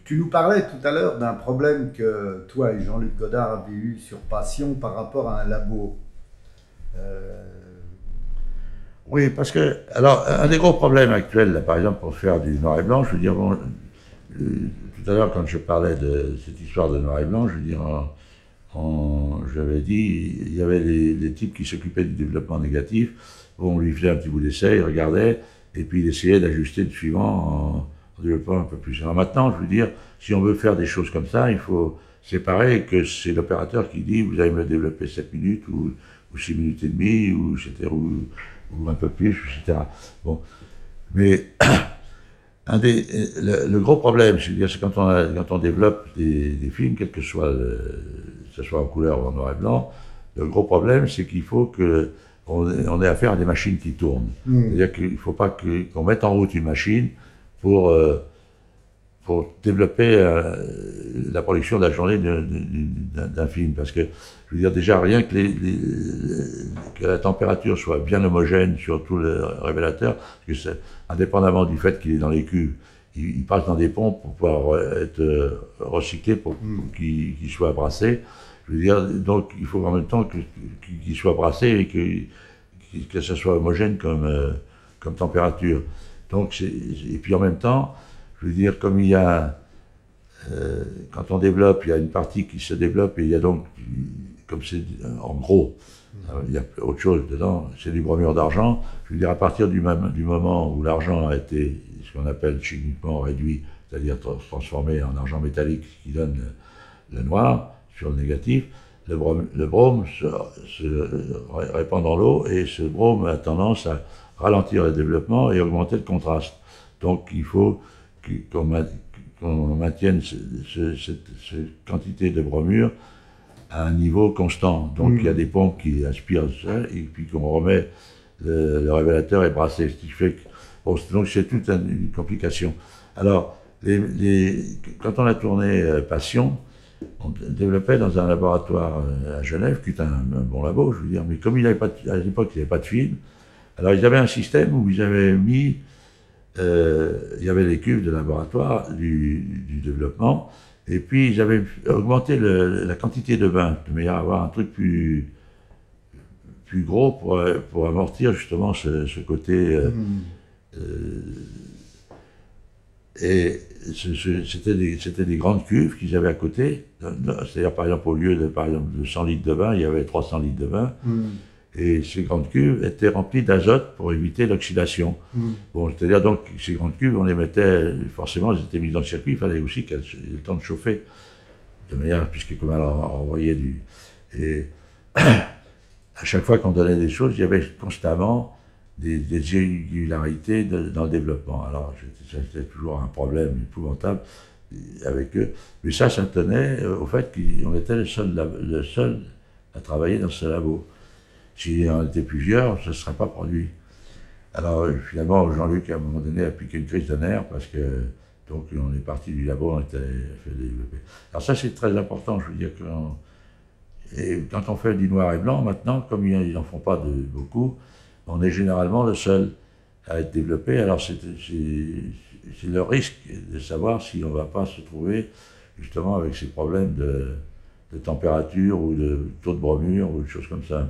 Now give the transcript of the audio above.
Tu nous parlais tout à l'heure d'un problème que toi et Jean-Luc Godard avez eu sur Passion par rapport à un labo. Euh, Oui, parce que, alors, un des gros problèmes actuels, là, par exemple, pour faire du noir et blanc, je veux dire, bon, tout à l'heure, quand je parlais de cette histoire de noir et blanc, je veux dire, j'avais dit, il y avait les types qui s'occupaient du développement négatif. Bon, on lui faisait un petit bout d'essai, il regardait, et puis il essayait d'ajuster le suivant en développant un peu plus. Alors maintenant, je veux dire, si on veut faire des choses comme ça, il faut séparer que c'est l'opérateur qui dit, vous allez me développer 7 minutes ou 6 minutes et demie, ou, etc., ou un peu plus, etc. Bon, mais le gros problème, c'est quand on développe des films, quel que ce soit en couleur ou en noir et blanc, le gros problème, c'est qu'il faut on ait affaire à des machines qui tournent. hmm. C'est-à-dire qu'il ne faut pas qu'on mette en route une machine pour, euh, pour développer la production de la journée d'un film. Parce que, je veux dire, déjà, rien que, que la température soit bien homogène sur tout le révélateur, parce que indépendamment du fait qu'il est dans les cuves, il passe dans des pompes pour pouvoir être recyclé pour qu'il soit brassé. Je veux dire, donc il faut en même temps qu'il soit brassé et que ça soit homogène comme température. Et puis en même temps, je veux dire, comme il y a, quand on développe, il y a une partie qui se développe et il y a donc, comme c'est en gros, il y a autre chose dedans, c'est du bromure d'argent. Je veux dire, à partir du moment où l'argent a été, ce qu'on appelle chimiquement réduit, c'est-à-dire transformé en argent métallique qui donne le noir sur le négatif, le brome se répand dans l'eau et ce brome a tendance à ralentir le développement et augmenter le contraste. Donc il faut qu'on maintienne cette quantité de bromure à un niveau constant. Donc il y a des pompes qui aspirent ça et puis qu'on remet le révélateur est brassé. Ce qui fait que, bon, donc c'est toute une complication. Alors, quand on a tourné Passion, on développait dans un laboratoire à Genève, qui est un bon labo, je veux dire, mais comme à l'époque il n'y avait pas de film, alors ils avaient un système où ils avaient mis il y avait les cuves de laboratoire du développement, et puis ils avaient augmenté la quantité de bain, de manière à avoir un truc plus gros pour amortir justement ce côté. Euh, et c'était des grandes cuves qu'ils avaient à côté, c'est-à-dire par exemple au lieu par exemple, de 100 litres de vin, il y avait 300 litres de vin. Et ces grandes cuves étaient remplies d'azote pour éviter l'oxydation. Bon, c'est-à-dire donc ces grandes cuves, on les mettait, forcément, elles étaient mises dans le circuit, il fallait aussi qu'elles aient le temps de chauffer, de manière, puisque comme elle envoyait du... Et à chaque fois qu'on donnait des choses, il y avait constamment des irrégularités dans le développement. Alors c'était toujours un problème épouvantable avec eux. Mais ça tenait au fait qu'on était le seul à travailler dans ce labo. Si on était plusieurs, ça ne serait pas produit. Alors finalement, Jean-Luc, à un moment donné, a piqué une crise de nerfs parce que donc on est parti du labo, on était fait développer. Alors ça, c'est très important, je veux dire que et quand on fait du noir et blanc, maintenant, comme ils n'en font pas beaucoup, on est généralement le seul à être développé. Alors c'est le risque de savoir si on ne va pas se trouver justement avec ces problèmes de température ou de taux de bromure ou des choses comme ça.